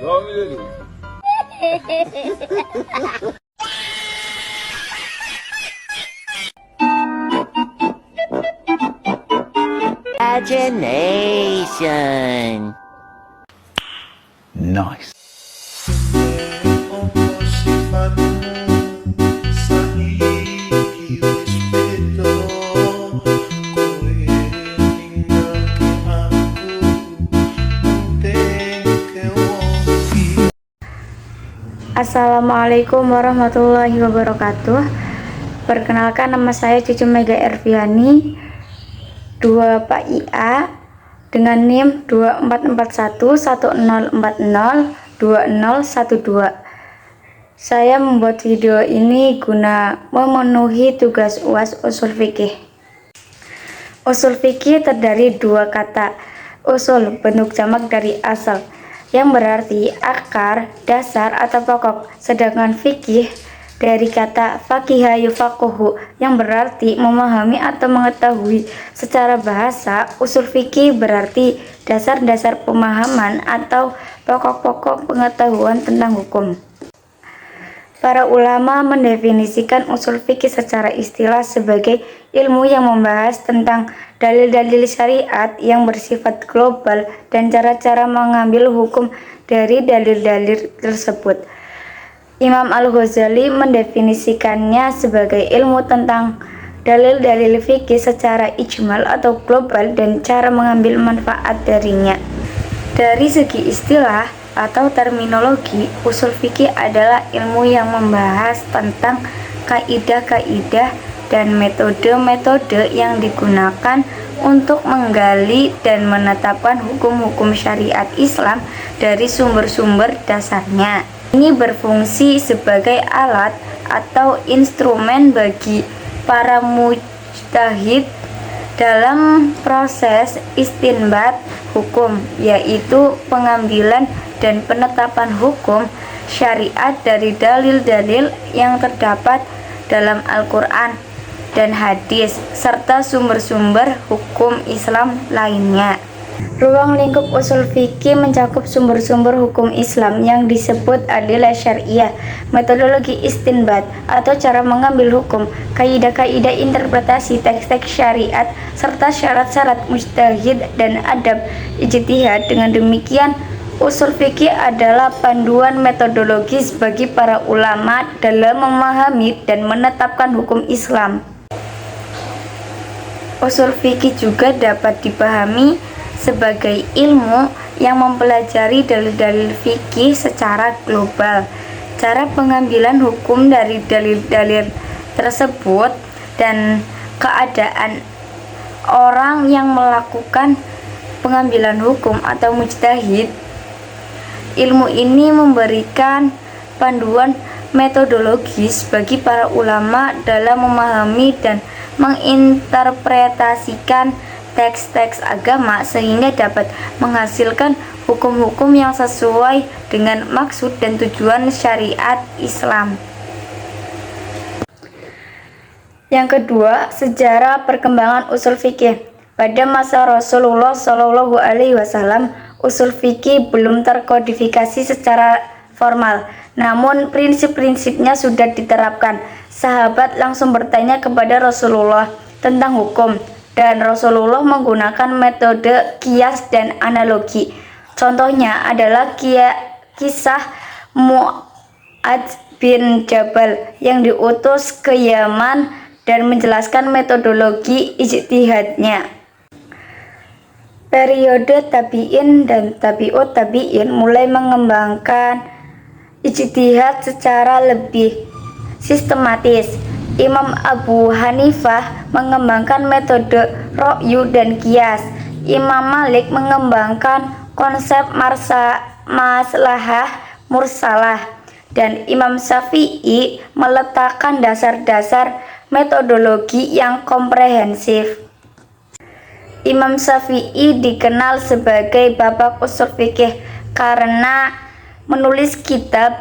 Imagination. Nice. Assalamualaikum warahmatullahi wabarakatuh. Perkenalkan, nama saya Cucu Mega Erviani, 2 Pak IA, dengan NIM 244110402012. Saya membuat video ini guna memenuhi tugas UAS usul fikih. Usul fikih terdiri 2 kata. Usul bentuk jamak dari asal, yang berarti akar, dasar, atau pokok. Sedangkan fikih dari kata faqiha yufaquhu, yang berarti memahami atau mengetahui. Secara bahasa, usul fikih berarti dasar-dasar pemahaman atau pokok-pokok pengetahuan tentang hukum. Para ulama mendefinisikan usul fikih secara istilah sebagai ilmu yang membahas tentang dalil-dalil syariat yang bersifat global dan cara-cara mengambil hukum dari dalil-dalil tersebut. Imam Al-Ghazali mendefinisikannya sebagai ilmu tentang dalil-dalil fikih secara ijmal atau global dan cara mengambil manfaat darinya. Dari segi istilah atau terminologi, usul fikih adalah ilmu yang membahas tentang kaidah-kaidah dan metode-metode yang digunakan untuk menggali dan menetapkan hukum-hukum syariat Islam dari sumber-sumber dasarnya. Ini berfungsi sebagai alat atau instrumen bagi para mujtahid dalam proses istinbat hukum, yaitu pengambilan dan penetapan hukum syariat dari dalil-dalil yang terdapat dalam Al-Quran dan hadis serta sumber-sumber hukum Islam lainnya. Ruang lingkup usul fikih mencakup sumber-sumber hukum Islam yang disebut adilah syariah, metodologi istinbat atau cara mengambil hukum, kaidah-kaidah interpretasi teks-teks syariat, serta syarat-syarat mujtahid dan adab ijtihad. Dengan demikian, usul fikih adalah panduan metodologis bagi para ulama dalam memahami dan menetapkan hukum Islam. Usul fikih juga dapat dipahami sebagai ilmu yang mempelajari dalil-dalil fikih secara global, cara pengambilan hukum dari dalil-dalil tersebut, dan keadaan orang yang melakukan pengambilan hukum atau mujtahid. Ilmu ini memberikan panduan metodologis bagi para ulama dalam memahami dan menginterpretasikan teks-teks agama sehingga dapat menghasilkan hukum-hukum yang sesuai dengan maksud dan tujuan syariat Islam. Yang kedua, sejarah perkembangan usul fikih. Pada masa Rasulullah Shallallahu Alaihi Wasallam, usul fikih belum terkodifikasi secara formal, namun prinsip-prinsipnya sudah diterapkan. Sahabat langsung bertanya kepada Rasulullah tentang hukum, dan Rasulullah menggunakan metode kias dan analogi. Contohnya adalah kisah Mu'adz bin Jabal yang diutus ke Yaman dan menjelaskan metodologi ijtihadnya. Periode tabi'in dan tabi'ut tabi'in mulai mengembangkan ijtihad secara lebih sistematis. Imam Abu Hanifah mengembangkan metode ra'yu dan kias. Imam Malik mengembangkan konsep maslahah mursalah, dan Imam Syafi'i meletakkan dasar-dasar metodologi yang komprehensif. Imam Syafi'i dikenal sebagai bapak usul fikih karena menulis kitab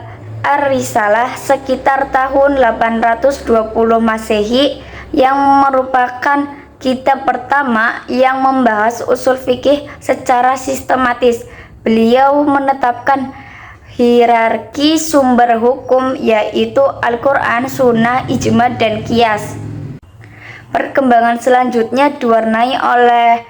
Ar-Risalah sekitar tahun 820 Masehi, yang merupakan kitab pertama yang membahas usul fikih secara sistematis. Beliau menetapkan hierarki sumber hukum yaitu Al-Quran, Sunnah, Ijma, dan Qiyas. Perkembangan selanjutnya diwarnai oleh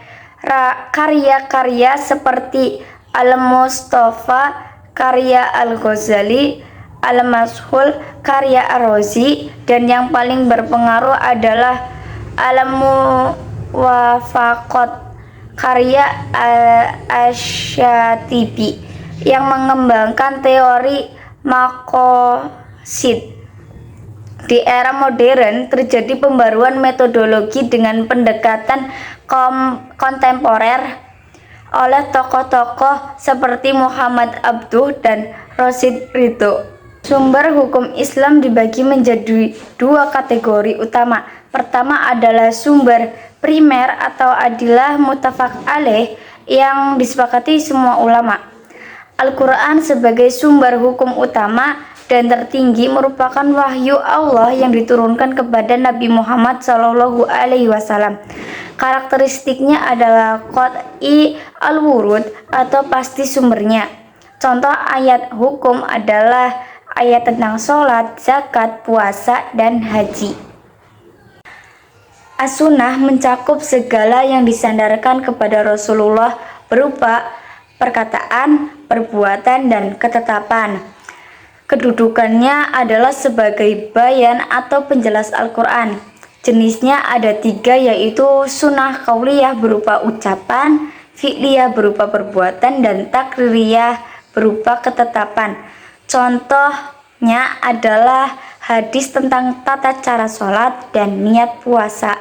karya-karya seperti Al-Mustafa, karya Al-Ghazali, Al-Mashhul, karya Ar-Razi, dan yang paling berpengaruh adalah Al-Muwafaqat, karya Asy-Syatibi, yang mengembangkan teori maqasid. Di era modern terjadi pembaruan metodologi dengan pendekatan kontemporer oleh tokoh-tokoh seperti Muhammad Abduh dan Rashid Ridho. Sumber hukum Islam dibagi menjadi dua kategori utama. Pertama adalah sumber primer atau adilah muttafaq alaih yang disepakati semua ulama. Al-Quran sebagai sumber hukum utama dan tertinggi merupakan wahyu Allah yang diturunkan kepada Nabi Muhammad SAW. Karakteristiknya adalah qat'i al-wurud atau pasti sumbernya. Contoh ayat hukum adalah ayat tentang sholat, zakat, puasa, dan haji. As-Sunnah mencakup segala yang disandarkan kepada Rasulullah berupa perkataan, perbuatan, dan ketetapan. Kedudukannya adalah sebagai bayan atau penjelas Al-Quran. Jenisnya ada tiga, yaitu sunnah qauliyah berupa ucapan, fi'liyah berupa perbuatan, dan takririyah berupa ketetapan. Contohnya adalah hadis tentang tata cara sholat dan niat puasa.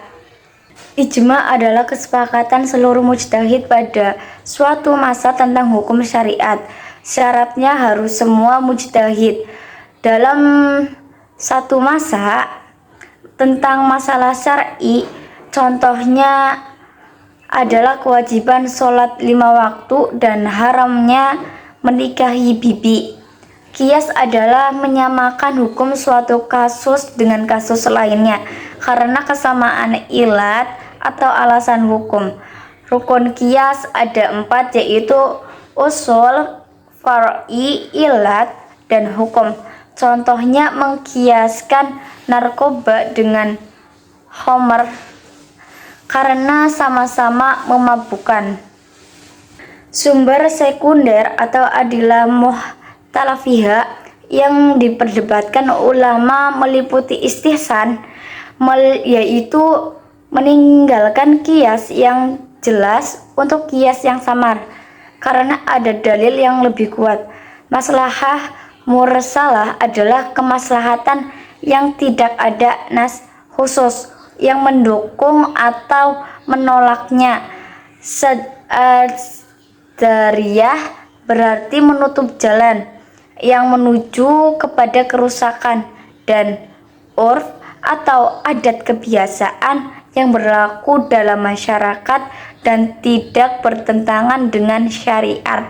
Ijma adalah kesepakatan seluruh mujtahid pada suatu masa tentang hukum syariat. Syaratnya harus semua mujtahid dalam satu masa tentang masalah syar'i. Contohnya adalah kewajiban sholat 5 waktu dan haramnya menikahi bibi. Qiyas adalah menyamakan hukum suatu kasus dengan kasus lainnya karena kesamaan ilat atau alasan hukum. Rukun qiyas ada 4, yaitu usul, far'i, ilat, dan hukum. Contohnya mengkiaskan narkoba dengan khamr karena sama-sama memabukkan. Sumber sekunder atau adilah muhtalafiha yang diperdebatkan ulama meliputi istihsan, yaitu meninggalkan qiyas yang jelas untuk qiyas yang samar karena ada dalil yang lebih kuat. Maslahah mursalah adalah kemaslahatan yang tidak ada nas khusus yang mendukung atau menolaknya. Dariyah berarti menutup jalan yang menuju kepada kerusakan, dan urf atau adat kebiasaan yang berlaku dalam masyarakat dan tidak bertentangan dengan syariat.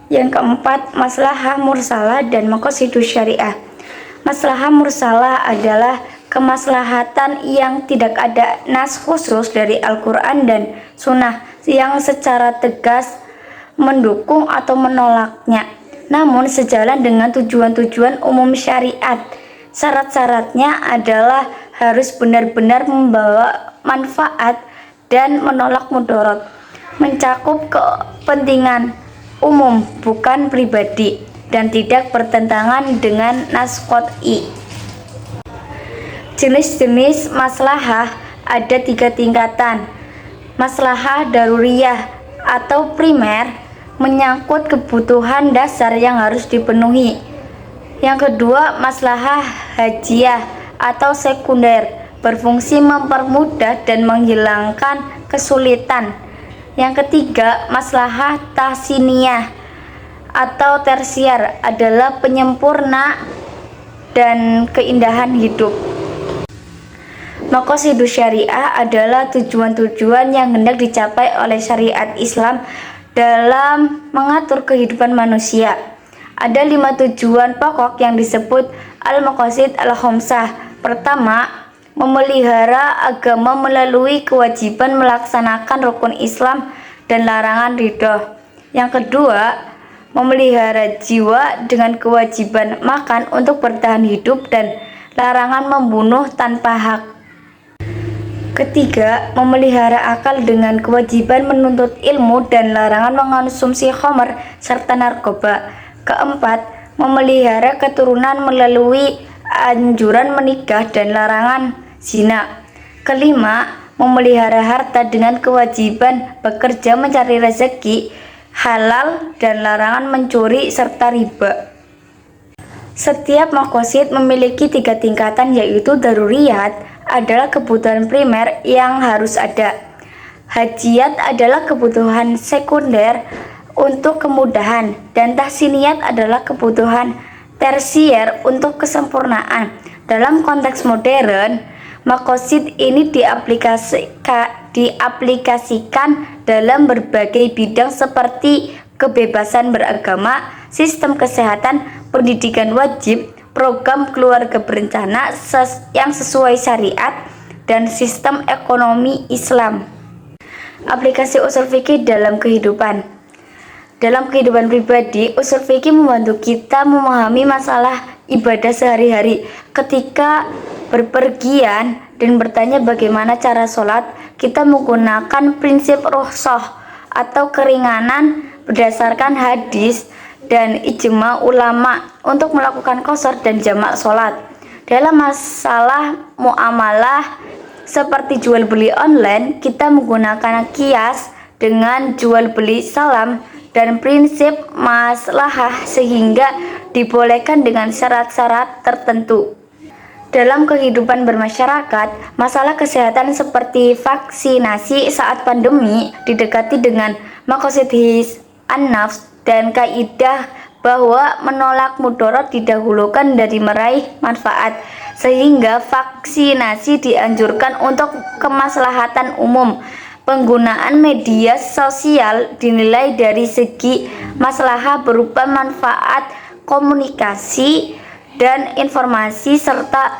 Yang keempat, maslahah mursalah dan maqasidus syariah. Maslahah mursalah adalah kemaslahatan yang tidak ada nas khusus dari Al-Quran dan Sunnah yang secara tegas mendukung atau menolaknya, namun sejalan dengan tujuan-tujuan umum syariat. Syarat-syaratnya adalah harus benar-benar membawa manfaat dan menolak mudarat, mencakup kepentingan umum bukan pribadi, dan tidak bertentangan dengan nas qat'i. Jenis-jenis maslahah ada 3 tingkatan. Maslahah daruriyah atau primer menyangkut kebutuhan dasar yang harus dipenuhi. Yang kedua, maslahah hajiyah atau sekunder, berfungsi mempermudah dan menghilangkan kesulitan. Yang ketiga, maslahah tahsiniyah atau tersier, adalah penyempurna dan keindahan hidup. Maqasidus syariah adalah tujuan-tujuan yang hendak dicapai oleh syariat Islam dalam mengatur kehidupan manusia. Ada 5 tujuan pokok yang disebut al-maqasid al-khamsah. Pertama, memelihara agama melalui kewajiban melaksanakan rukun Islam dan larangan ridho. Yang kedua, memelihara jiwa dengan kewajiban makan untuk bertahan hidup dan larangan membunuh tanpa hak. Ketiga, memelihara akal dengan kewajiban menuntut ilmu dan larangan mengonsumsi khamr serta narkoba. Keempat, memelihara keturunan melalui anjuran menikah dan larangan zina. Kelima, memelihara harta dengan kewajiban bekerja mencari rezeki halal dan larangan mencuri serta riba. Setiap maqasid memiliki 3 tingkatan, yaitu daruriyat adalah kebutuhan primer yang harus ada. Hajiyat adalah kebutuhan sekunder untuk kemudahan, dan tahsiniyat adalah kebutuhan tersier untuk kesempurnaan. Dalam konteks modern, maqasid ini diaplikasikan dalam berbagai bidang seperti kebebasan beragama, sistem kesehatan, pendidikan wajib, program keluarga berencana yang sesuai syariat, dan sistem ekonomi Islam. Aplikasi usul fikih dalam kehidupan. Dalam kehidupan pribadi, usul fikih membantu kita memahami masalah ibadah sehari-hari. Ketika berpergian dan bertanya bagaimana cara sholat, kita menggunakan prinsip rukhsah atau keringanan berdasarkan hadis dan ijma ulama untuk melakukan qasar dan jamak sholat. Dalam masalah muamalah seperti jual beli online, kita menggunakan qiyas dengan jual beli salam dan prinsip maslahah sehingga dibolehkan dengan syarat-syarat tertentu. Dalam kehidupan bermasyarakat, masalah kesehatan seperti vaksinasi saat pandemi didekati dengan maqasid his an-nafs dan kaidah bahwa menolak mudarat didahulukan dari meraih manfaat, sehingga vaksinasi dianjurkan untuk kemaslahatan umum. Penggunaan media sosial dinilai dari segi maslahah berupa manfaat komunikasi dan informasi serta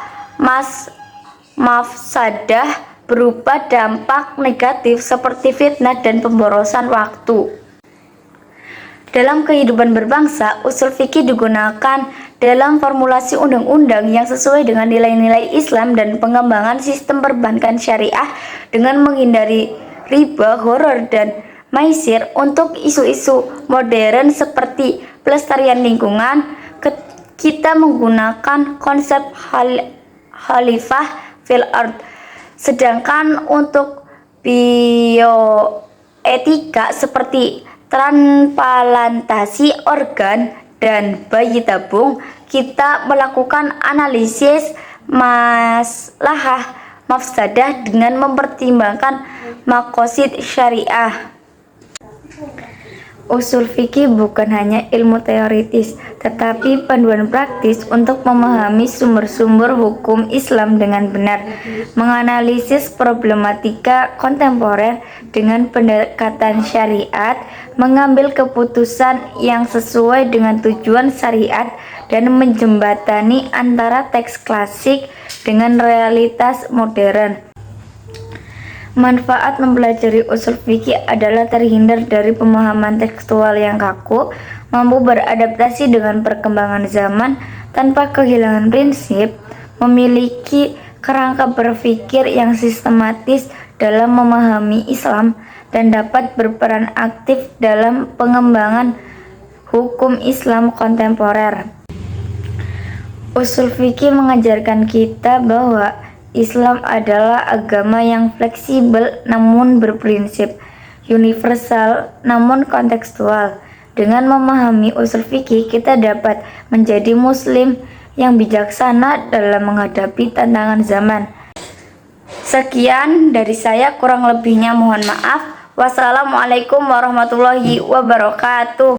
mafsadah berupa dampak negatif seperti fitnah dan pemborosan waktu. Dalam kehidupan berbangsa, usul fikih digunakan dalam formulasi undang-undang yang sesuai dengan nilai-nilai Islam dan pengembangan sistem perbankan syariah dengan menghindari riba, horor, dan maisir. Untuk isu-isu modern seperti pelestarian lingkungan, kita menggunakan konsep khalifah fil ard. Sedangkan untuk bioetika seperti transplantasi organ dan bayi tabung, kita melakukan analisis maslahah mafsadah dengan mempertimbangkan maqasid syariah. Usul fikih bukan hanya ilmu teoritis, tetapi panduan praktis untuk memahami sumber-sumber hukum Islam dengan benar, menganalisis problematika kontemporer dengan pendekatan syariat, mengambil keputusan yang sesuai dengan tujuan syariat, dan menjembatani antara teks klasik dengan realitas modern. Manfaat mempelajari usul fikih adalah terhindar dari pemahaman tekstual yang kaku, mampu beradaptasi dengan perkembangan zaman tanpa kehilangan prinsip, memiliki kerangka berpikir yang sistematis dalam memahami Islam, dan dapat berperan aktif dalam pengembangan hukum Islam kontemporer. Usul fikih mengajarkan kita bahwa Islam adalah agama yang fleksibel namun berprinsip, universal namun kontekstual. Dengan memahami usul fikih, kita dapat menjadi muslim yang bijaksana dalam menghadapi tantangan zaman. Sekian dari saya, kurang lebihnya mohon maaf. Wassalamualaikum warahmatullahi wabarakatuh.